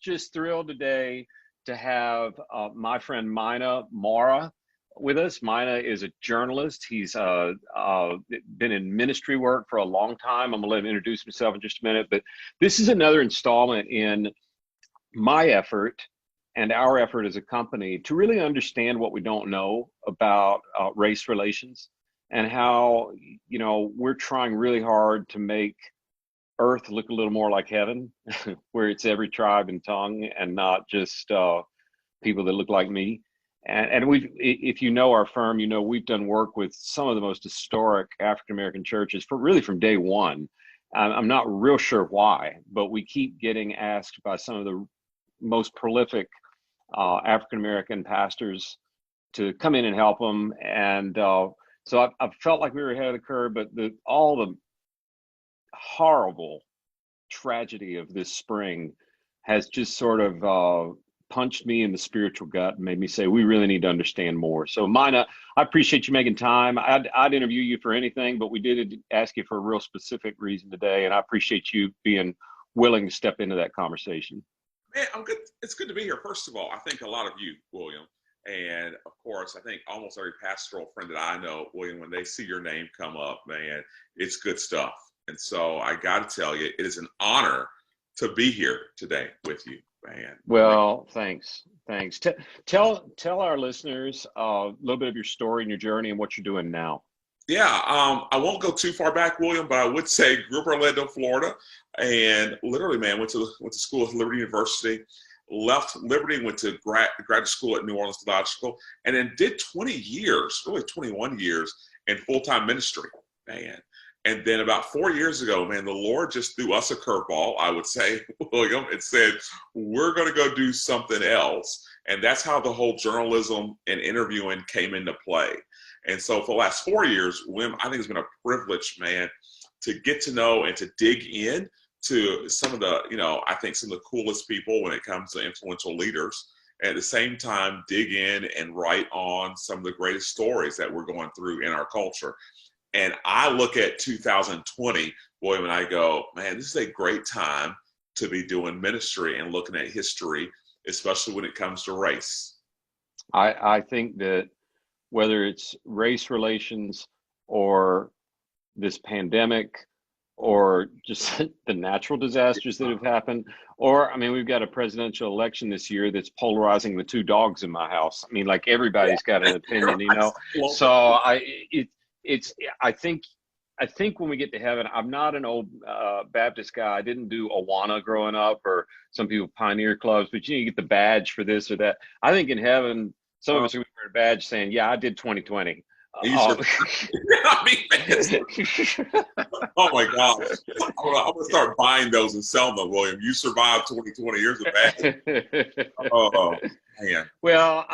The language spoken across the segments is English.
just thrilled today to have my friend Mwaura with us. Maina is a journalist. He's been in ministry work for a long time. I'm gonna let him introduce himself in just a minute, but this is another installment in my effort and our effort as a company to really understand what we don't know about race relations and how, we're trying really hard to make Earth look a little more like heaven, where it's every tribe and tongue and not just people that look like me. And if you know our firm, we've done work with some of the most historic African American churches from day one. I'm not real sure why, but we keep getting asked by some of the most prolific African American pastors to come in and help them. And so I felt like we were ahead of the curve, but all the horrible tragedy of this spring has just sort of punched me in the spiritual gut and made me say, we really need to understand more. So Maina, I appreciate you making time. I'd interview you for anything, but we did ask you for a real specific reason today. And I appreciate you being willing to step into that conversation. Man, I'm good. It's good to be here. First of all, I think a lot of you, William, and of course, I think almost every pastoral friend that I know, William, when they see your name come up, man, it's good stuff. And so I got to tell you, it is an honor to be here today with you, man. Well, thanks. Tell our listeners a little bit of your story and your journey and what you're doing now. Yeah, I won't go too far back, William, but I would say grew up in Orlando, Florida, and literally, man, went to school at Liberty University, left Liberty, went to graduate school at New Orleans Theological, and then did 20 years, really 21 years in full-time ministry, man. And then about 4 years ago, man, the Lord just threw us a curveball, I would say, William, and said, we're going to go do something else. And that's how the whole journalism and interviewing came into play. And so for the last 4 years, William, I think it's been a privilege, man, to get to know and to dig in to some of the, I think some of the coolest people when it comes to influential leaders. And at the same time, dig in and write on some of the greatest stories that we're going through in our culture. And I look at 2020, William, and I go, man, this is a great time to be doing ministry and looking at history, especially when it comes to race. I think that whether it's race relations or this pandemic or just the natural disasters that have happened, or, we've got a presidential election this year that's polarizing the two dogs in my house. Like everybody's got an opinion, So I think when we get to heaven, I'm not an old Baptist guy. I didn't do Awana growing up, or some people pioneer clubs, but you get the badge for this or that. I think in heaven, some of us are going to wear a badge saying, yeah, I did 2020. Man, oh my God. I'm going to start buying those and selling them, William. You survived 2020 years of badge. Oh, man. Well,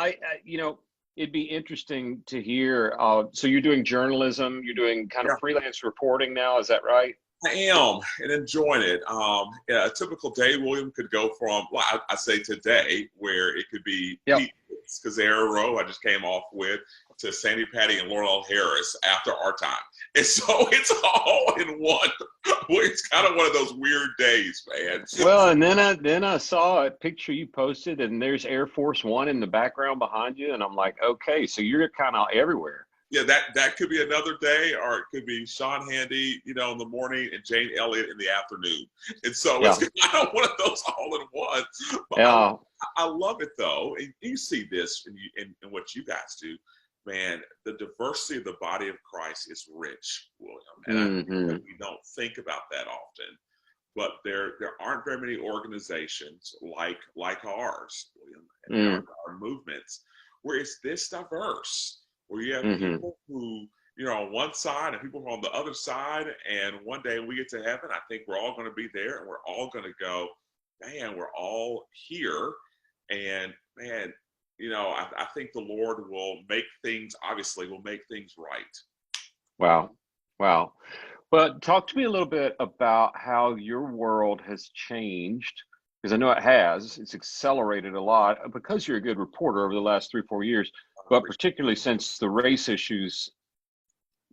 it'd be interesting to hear. So you're doing journalism, you're doing kind of freelance reporting now, is that right? I am, and enjoying it. A typical day, William, could go from, well, I say today, where it could be Pete Scazzaro, I just came off with, to Sandy Patty and Laurel Harris after our time. And so it's all in one. It's kind of one of those weird days, man. Well, and then I saw a picture you posted, and there's Air Force One in the background behind you, and I'm like, okay, so you're kind of everywhere. Yeah, that could be another day, or it could be Sean Handy, in the morning, and Jane Elliott in the afternoon. And so it's kind of one of those all in one. But I love it, though. And you see this in what you guys do. Man, the diversity of the body of Christ is rich, William. And I think that we don't think about that often. But there aren't very many organizations like ours, William, and our movements, where it's this diverse, where you have people who, on one side and people on the other side. And one day when we get to heaven, I think we're all going to be there, and we're all going to go, man, we're all here. And man, I think the Lord will make things right. Wow. But talk to me a little bit about how your world has changed, because I know it has. It's accelerated a lot because you're a good reporter over the last 3-4 years, but particularly since the race issues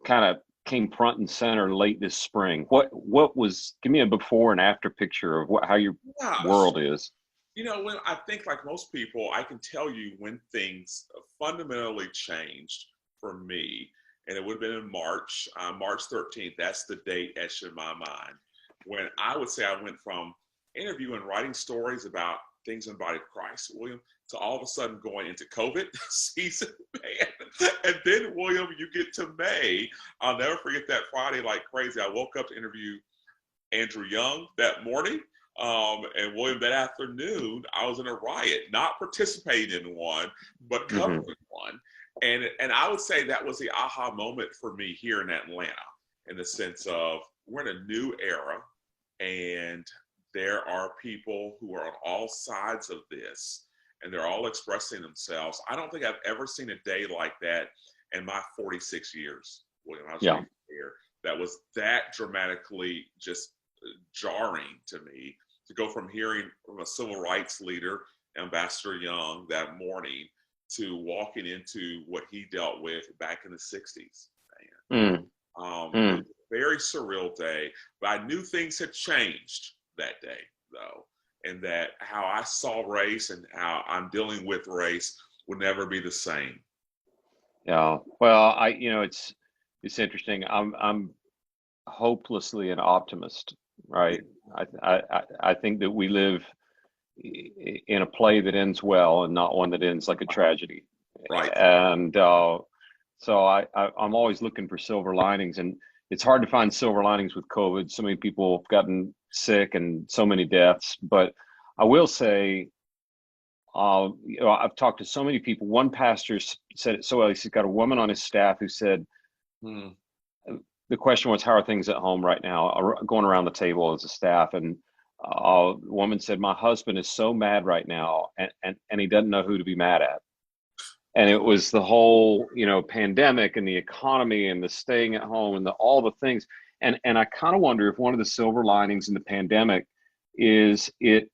kind of came front and center late this spring. Give me a before and after picture of how your world is. When I think like most people, I can tell you when things fundamentally changed for me, and it would have been in March, March 13th. That's the date etched in my mind when I would say I went from interviewing, writing stories about things in the body of Christ, William, to all of a sudden going into COVID season, man. And then, William, you get to May. I'll never forget that Friday like crazy. I woke up to interview Andrew Young that morning. And William, that afternoon, I was in a riot, not participating in one, but covering one. And I would say that was the aha moment for me here in Atlanta, in the sense of we're in a new era, and there are people who are on all sides of this, and they're all expressing themselves. I don't think I've ever seen a day like that in my 46 years, William. I was here. That was that dramatically just jarring to me, to go from hearing from a civil rights leader, Ambassador Young, that morning, to walking into what he dealt with back in the 60s. Man. It was a very surreal day, but I knew things had changed that day, though, and that how I saw race and how I'm dealing with race would never be the same. Yeah. Well, it's interesting. I'm hopelessly an optimist, right? I think that we live in a play that ends well and not one that ends like a tragedy. Right. And so I'm always looking for silver linings, and it's hard to find silver linings with COVID. So many people have gotten sick and so many deaths. But I will say, I've talked to so many people. One pastor said it so well. He's got a woman on his staff who said, the question was, how are things at home right now? Going around the table as a staff, and the woman said, my husband is so mad right now, and he doesn't know who to be mad at. And it was the whole, pandemic and the economy and the staying at home and all the things. And I kind of wonder if one of the silver linings in the pandemic is it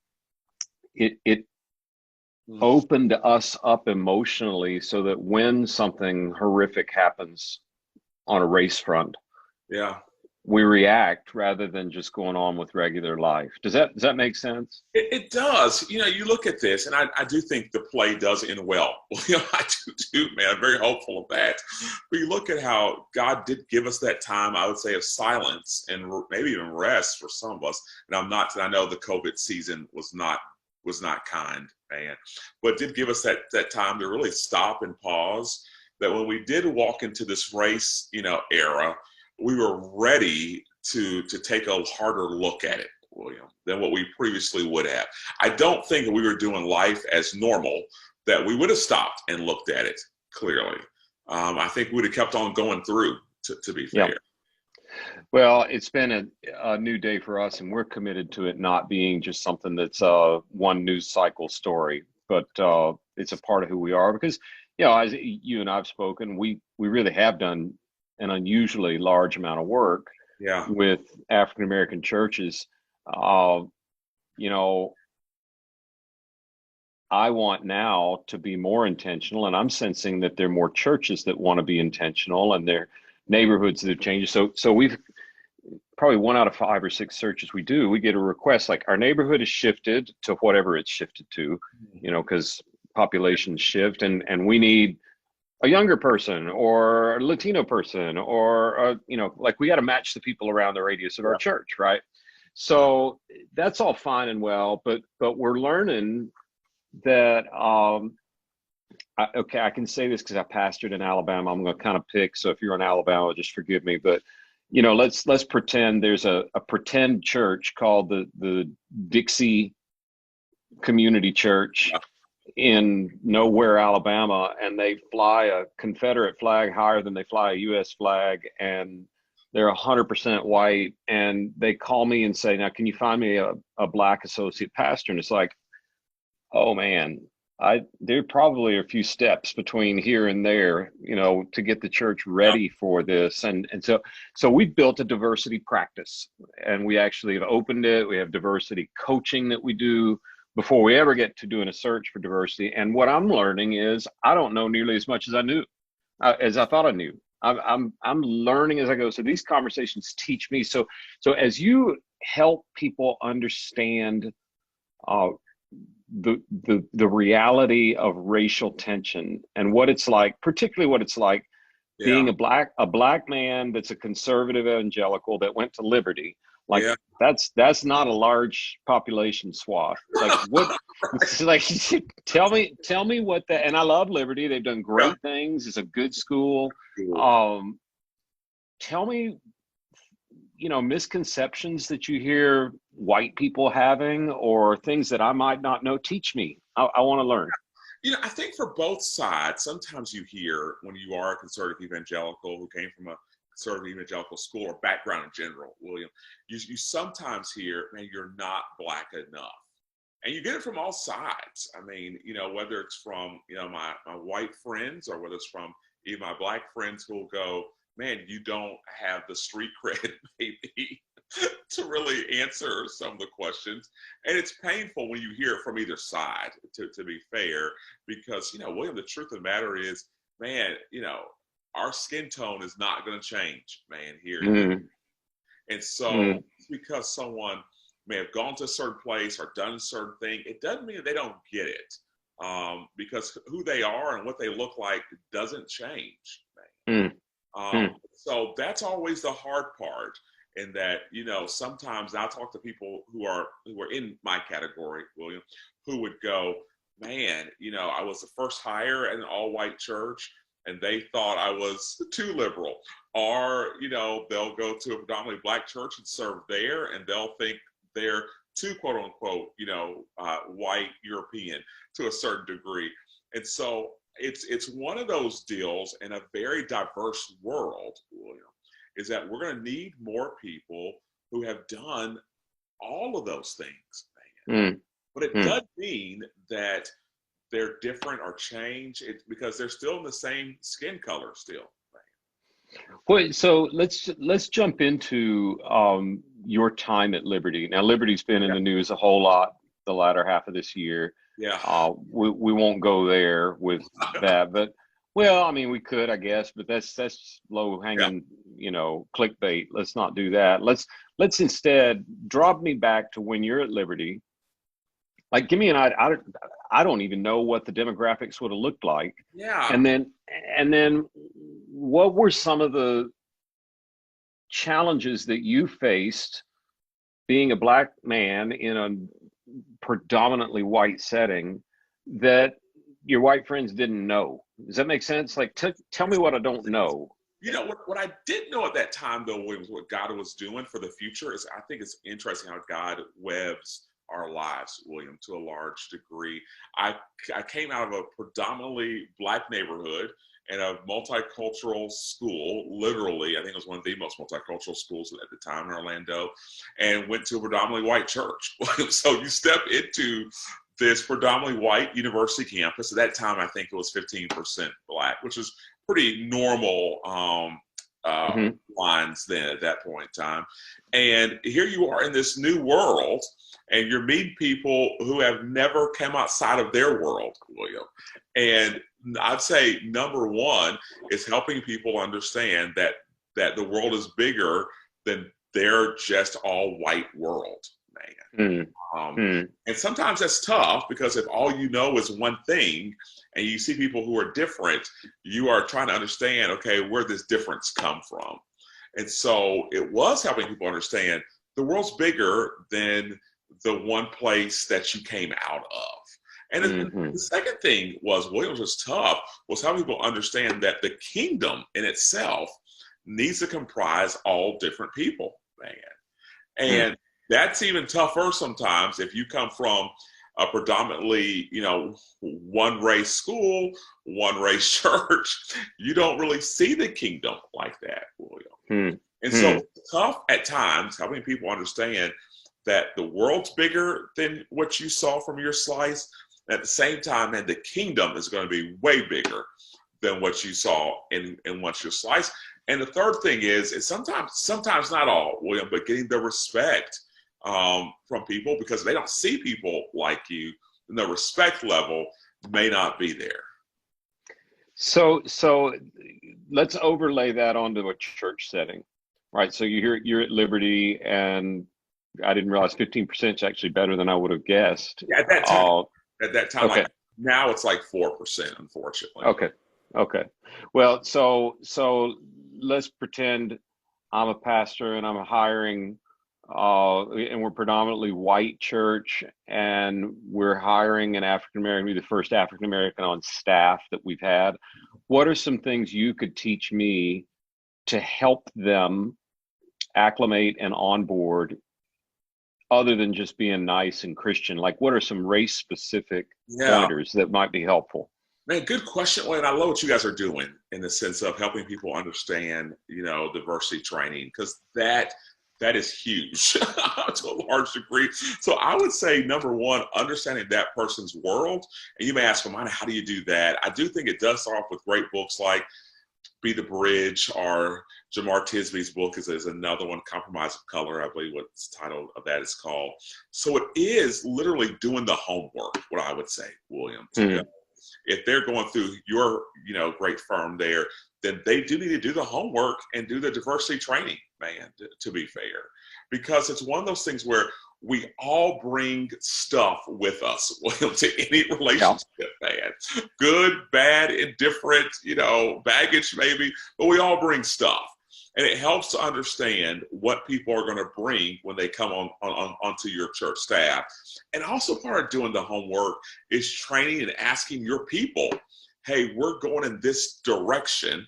opened us up emotionally, so that when something horrific happens on a race front, we react rather than just going on with regular life. Does that make sense? It does. You look at this, and I do think the play does end well. I do, man. I'm very hopeful of that. But you look at how God did give us that time, I would say, of silence and maybe even rest for some of us. And I know the COVID season was not kind, man, but did give us that time to really stop and pause. That when we did walk into this race, era, we were ready to take a harder look at it, William, than what we previously would have. I don't think that we were doing life as normal, that we would have stopped and looked at it clearly. I think we would have kept on going through, to be fair. Yeah. Well, it's been a new day for us, and we're committed to it not being just something that's one news cycle story, but it's a part of who we are. Because, as you and I've spoken, we really have done an unusually large amount of work with African American churches. I want now to be more intentional, and I'm sensing that there are more churches that want to be intentional, and their neighborhoods that have changed. So we've probably 1 out of 5 or 6 searches we do, we get a request like, our neighborhood has shifted to whatever it's shifted to, because populations shift, and we need a younger person or a Latino person, or like, we got to match the people around the radius of our church, right? So that's all fine and well, but we're learning that I can say this because I pastored in Alabama. I'm going to kind of pick, so if you're in Alabama, just forgive me, but let's pretend there's a pretend church called the Dixie Community Church in nowhere, Alabama, and they fly a Confederate flag higher than they fly a U.S. flag, and they're 100% white, and they call me and say, now, can you find me a Black associate pastor? And it's like, oh man, there probably are a few steps between here and there, to get the church ready for this. And so we've built a diversity practice, and we actually have opened it. We have diversity coaching that we do before we ever get to doing a search for diversity. And what I'm learning is I don't know nearly as much as I thought I knew. I'm learning as I go. So these conversations teach me. So as you help people understand the reality of racial tension and what it's like, particularly what it's like being Yeah. a black man that's a conservative evangelical that went to Liberty. Like Yeah. that's not a large population swath. Like what it's like tell me what that, and I love Liberty. They've done Yeah. great things. It's a good school. Cool. Um tell me, misconceptions that you hear white people having or things that I might not know. Teach me. I want to learn. I think for both sides, sometimes you hear when you are a conservative evangelical who came from a conservative evangelical school or background in general, William, you sometimes hear, man, you're not black enough. And you get it from all sides. I mean, whether it's from, my white friends or whether it's from even my black friends who will go, man, you don't have the street cred maybe to really answer some of the questions. And it's painful when you hear it from either side, to be fair, because, William, the truth of the matter is, man, our skin tone is not going to change, man, here. Mm, And so mm, because someone may have gone to a certain place or done a certain thing, it doesn't mean that they don't get it. Because who they are and what they look like doesn't change, man. mm, mm. So that's always the hard part. In that, sometimes I talk to people who are in my category, William, who would go, man, I was the first hire at an all-white church, and they thought I was too liberal. Or, they'll go to a predominantly black church and serve there, and they'll think they're too, quote unquote, white European to a certain degree. And so it's one of those deals in a very diverse world, William, is that we're going to need more people who have done all of those things, man. Mm, But it mm. does mean that they're different or change because they're still in the same skin color still. Well, so let's jump into your time at Liberty. Now, Liberty's been in Yeah. the news a whole lot the latter half of this year. Yeah. We won't go there with that, but well, I mean, we could, I guess, but that's low Yeah. hanging, clickbait. Let's not do that. Let's instead drop me back to when you're at Liberty. Like, give me an idea. I don't even know what the demographics would have looked like, Yeah. and then what were some of the challenges that you faced being a black man in a predominantly white setting that your white friends didn't know? Does that make sense? Like, tell me what I don't know. What I did know at that time, though, was what God was doing for the future. I think it's interesting how God webs our lives, William, to a large degree. I came out of a predominantly black neighborhood and a multicultural school, literally. I think it was one of the most multicultural schools at the time in Orlando, and went to a predominantly white church. So you step into this predominantly white university campus. At that time, I think it was 15% black, which is pretty normal Mm-hmm. lines then at that point in time. And here you are in this new world, and you're meeting people who have never come outside of their world, William. And I'd say number one is helping people understand that the world is bigger than their just all white world, man. Mm-hmm. And sometimes that's tough because if all you know is one thing and you see people who are different, you are trying to understand, okay, where this difference come from. And so it was helping people understand the world's bigger than the one place that you came out of. And Mm-hmm. the second thing was, Williams was tough, was helping people understand that the kingdom in itself needs to comprise all different people, man. And that's even tougher sometimes if you come from a predominantly, one race school, one race church. You don't really see the kingdom like that, William. And so it's tough at times helping people understand that the world's bigger than what you saw from your slice. At the same time, and the kingdom is going to be way bigger than what you saw in what's your slice. And the third thing is sometimes not all, William, but getting the respect from people because they don't see people like you, and the respect level may not be there. So let's overlay that onto a church setting, right? So you're at Liberty, and I didn't realize 15% is actually better than I would have guessed. Yeah, at that time, Okay. like now it's like 4%, unfortunately. Okay. Okay. Well, so let's pretend I'm a pastor and I'm hiring, and we're predominantly white church, and we're hiring an African American, be the first African American on staff that we've had. What are some things you could teach me to help them acclimate and onboard, other than just being nice and Christian? Like, what are some race specific Yeah. pointers that might be helpful? Man, good question. Well, and I love what you guys are doing in the sense of helping people understand, diversity training, because that is huge to a large degree. So I would say number one, understanding that person's world. And you may ask, well, Mina, how do you do that? I do think it does start off with great books like Be the Bridge, or Jamar Tisby's book is another one, Compromise of Color, I believe what the title of that is called. So it is literally doing the homework, what I would say, William, to go. Hmm. If they're going through your, great firm there, then they do need to do the homework and do the diversity training, man, to be fair. Because it's one of those things where we all bring stuff with us, William, to any Yeah. relationship, man. Good, bad, indifferent, baggage maybe, but we all bring stuff. And it helps to understand what people are going to bring when they come onto your church staff. And also part of doing the homework is training and asking your people, hey, we're going in this direction.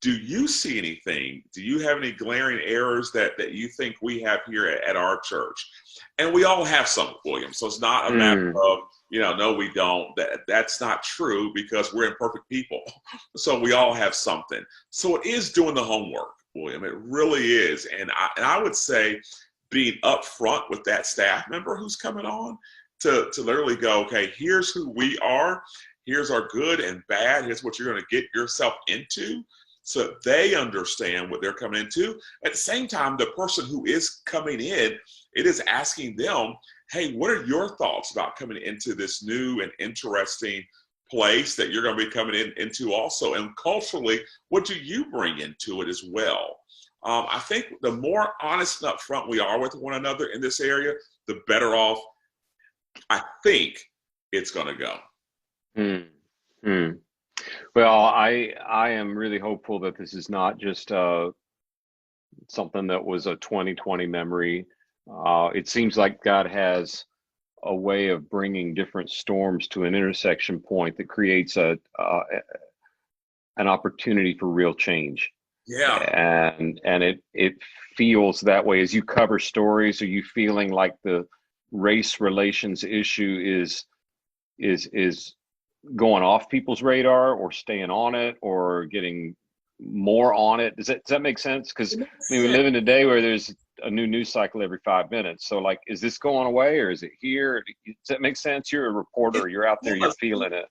Do you see anything? Do you have any glaring errors that you think we have here at our church? And we all have some, William. So it's not a matter Hmm. of, no, we don't. That's not true, because we're imperfect people. So we all have something. So it is doing the homework, William. It really is. And I would say being upfront with that staff member who's coming on to literally go, okay, here's who we are. Here's our good and bad. Here's what you're going to get yourself into. So they understand what they're coming into. At the same time, the person who is coming in, it is asking them, hey, what are your thoughts about coming into this new and interesting place that you're going to be coming into also? And culturally, what do you bring into it as well? I think the more honest and upfront we are with one another in this area, the better off I think it's going to go. Hmm. Hmm. Well, I am really hopeful that this is not just something that was a 2020 memory. It seems like God has a way of bringing different storms to an intersection point that creates an opportunity for real change. Yeah. And it feels that way as you cover stories. Are you feeling like the race relations issue is going off people's radar, or staying on it, or getting more on it? Does that make sense? Because I mean, we live in a day where there's a new news cycle every 5 minutes. So like, is this going away, or is it here? Does that make sense? You're a reporter, you're out there, you're feeling it.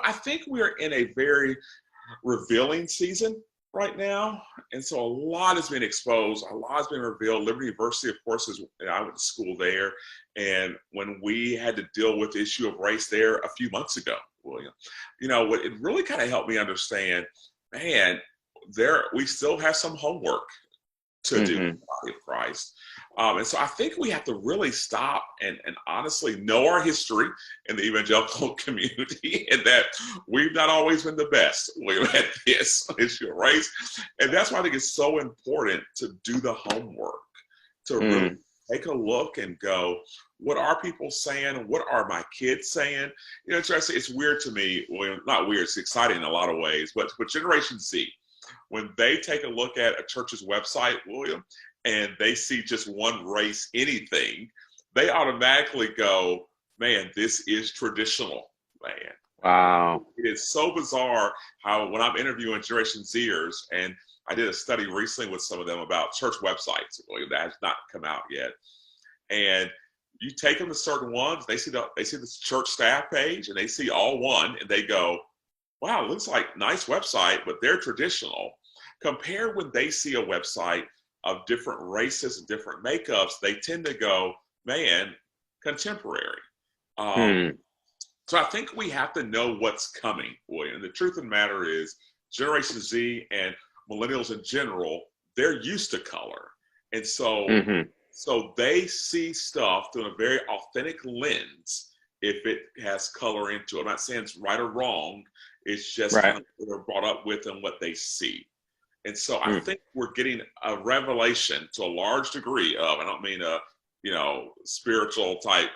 I think we're in a very revealing season right now. And so a lot has been exposed, a lot has been revealed. Liberty University, of course, I went to school there. And when we had to deal with the issue of race there a few months ago, William, what it really kind of helped me understand, man, we still have some homework to do in Hmm. the body of Christ. And so I think we have to really stop and honestly know our history in the evangelical community, and that we've not always been the best at this issue of race. And that's why I think it's so important to do the homework, to really Mm. take a look and go, what are people saying? What are my kids saying? It's weird to me. Well, not weird, it's exciting in a lot of ways, but Generation Z, when they take a look at a church's website, William, and they see just one race, anything, they automatically go, man, this is traditional, man. Wow. It is so bizarre how when I'm interviewing Generation Zers, and I did a study recently with some of them about church websites, William, that has not come out yet. And you take them to certain ones, they see the church staff page, and they see all one, and they go, wow, it looks like nice website, but they're traditional. Compared when they see a website of different races and different makeups, they tend to go, man, contemporary. Um, Hmm. so I think we have to know what's coming, boy. And the truth of the matter is, Generation Z and millennials in general, they're used to color. And so Hmm. So they see stuff through a very authentic lens if it has color into it. I'm not saying it's right or wrong. It's just kind Right. of what they're brought up with and what they see. And so I Mm. think we're getting a revelation to a large degree of, I don't mean a, spiritual type,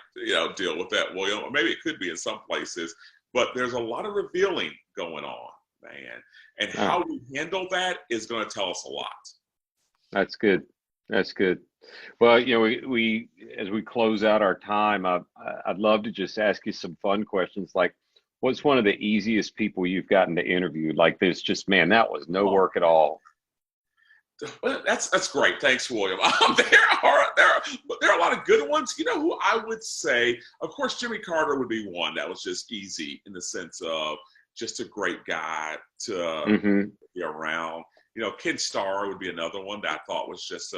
deal with that, William, or maybe it could be in some places, but there's a lot of revealing going on, man. And Oh, how we handle that is going to tell us a lot. that's good. That's good. Well, we as we close out our time, I'd love to just ask you some fun questions. Like, what's one of the easiest people you've gotten to interview? Like, there's just, man, that was no Oh, work at all. well, that's great. Thanks, William. There are a lot of good ones. You know who I would say, of course, Jimmy Carter would be one that was just easy in the sense of just a great guy to Hmm. be around. Ken Starr would be another one that I thought was just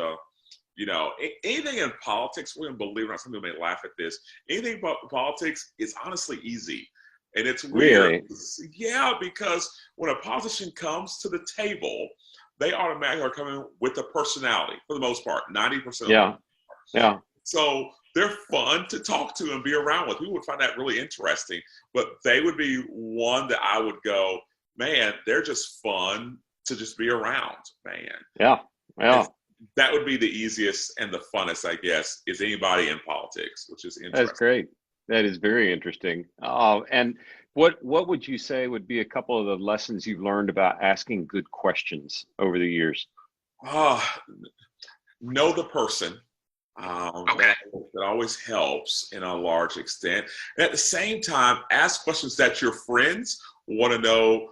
anything in politics. William, believe it or not, some people may laugh at this. Anything about politics is honestly easy, and it's weird. Really? Yeah, because when a politician comes to the table, they automatically are coming with a personality for the most part, 90% of them. Yeah. Yeah. So they're fun to talk to and be around with. People would find that really interesting, but they would be one that I would go, man, they're just fun to just be around, man. Yeah. And Yeah. that would be the easiest and the funnest, I guess, is anybody in politics, which is That's interesting. great. That is very interesting. And what would you say would be a couple of the lessons you've learned about asking good questions over the years? Ah, know the person. Okay. That always helps in a large extent. And at the same time, ask questions that your friends want to know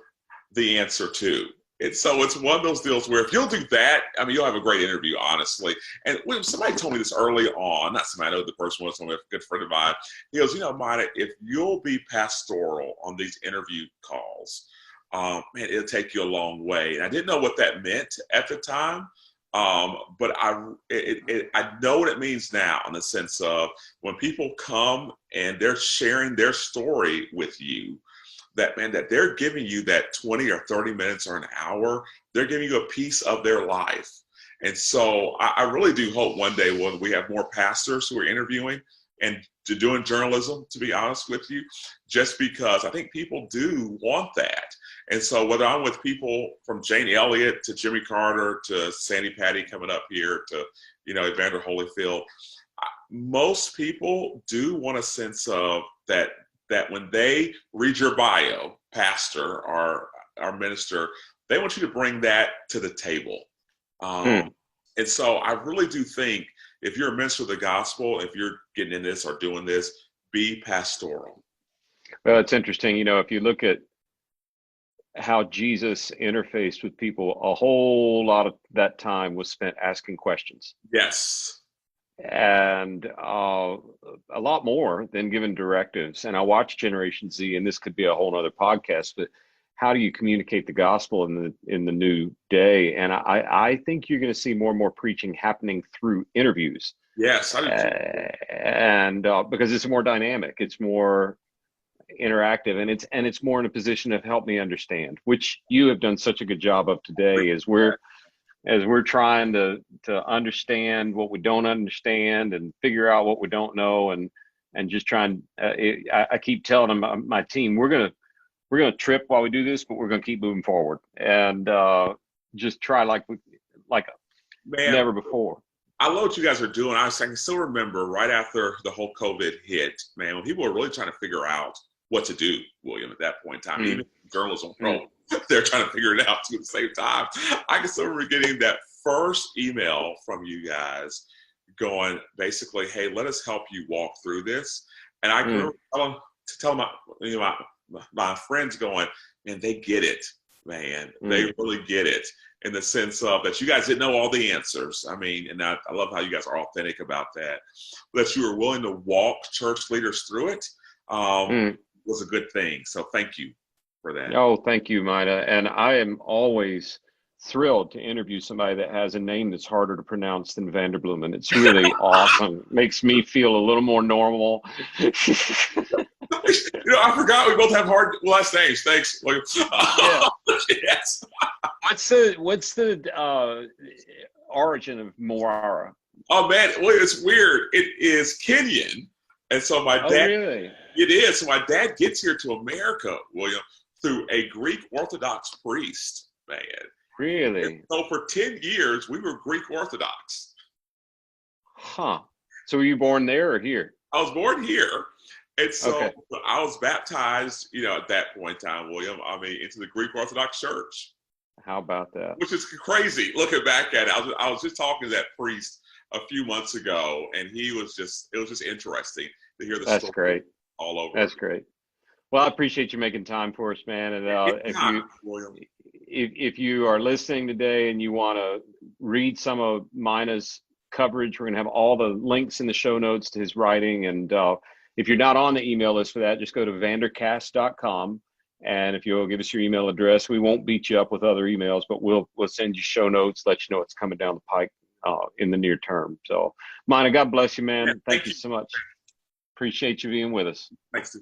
the answer to. And so it's one of those deals where if you'll do that, I mean, you'll have a great interview, honestly. And when somebody told me this early on, not somebody I know the person was, a good friend of mine. He goes, Maina, if you'll be pastoral on these interview calls, man, it'll take you a long way. And I didn't know what that meant at the time. But I know what it means now in the sense of when people come and they're sharing their story with you, that man, that they're giving you that 20 or 30 minutes or an hour, they're giving you a piece of their life. And so I really do hope one day when we have more pastors who are interviewing and to doing journalism, to be honest with you, just because I think people do want that. And so whether I'm with people from Jane Elliott to Jimmy Carter to Sandy Patty coming up here to, Evander Holyfield, most people do want a sense of that when they read your bio, pastor or minister, they want you to bring that to the table. Hmm. And so I really do think if you're a minister of the gospel, if you're getting in this or doing this, be pastoral. Well, it's interesting, if you look at how Jesus interfaced with people, a whole lot of that time was spent asking questions. Yes. And a lot more than giving directives. And I watch Generation Z, and this could be a whole other podcast, but how do you communicate the gospel in the new day? And I think you're going to see more and more preaching happening through interviews. Yes, I do too. And because it's more dynamic, it's more interactive, and it's more in a position of help me understand, which you have done such a good job of today. As we're trying to understand what we don't understand and figure out what we don't know, and just trying. I keep telling them, my team, we're gonna trip while we do this, but we're gonna keep moving forward and just try like Man, never before. I love what you guys are doing. I can still remember right after the whole COVID hit, man, when people were really trying to figure out what to do, William, at that point in time, even journalism pro, they're trying to figure it out too at the same time. I can still remember getting that first email from you guys going basically, hey, let us help you walk through this. And I can remember telling my friends going, man, they get it, man. They really get it in the sense of that you guys didn't know all the answers. I mean, and I love how you guys are authentic about that. That you were willing to walk church leaders through it was a good thing. So thank you for that. Oh, thank you, Maina. And I am always thrilled to interview somebody that has a name that's harder to pronounce than Vanderbloemen. It's really awesome. Makes me feel a little more normal. I forgot we both have hard last names. Thanks, William. Yeah. Yes. What's the origin of Mwaura? Oh man, well, it's weird. It is Kenyan, and so my Oh, dad. really? It is. So my dad gets here to America, William, through a Greek Orthodox priest, man. And Really? so for 10 years, we were Greek Orthodox. Huh. So were you born there or here? I was born here. And so Okay. I was baptized, at that point in time, William, into the Greek Orthodox Church, How about that? which is crazy looking back at it. I was just talking to that priest a few months ago, and it was just interesting to hear the That's story great. all over That's again. great. Well, I appreciate you making time for us, man. And Anytime, William. if you are listening today and you want to read some of Mina's coverage, we're going to have all the links in the show notes to his writing. And if you're not on the email list for that, just go to vandercast.com. And if you'll give us your email address, we won't beat you up with other emails, but we'll send you show notes, let you know what's coming down the pike in the near term. So, Mina, God bless you, Yeah, man. Thank thank you you. so much. Appreciate you being with us. Thanks.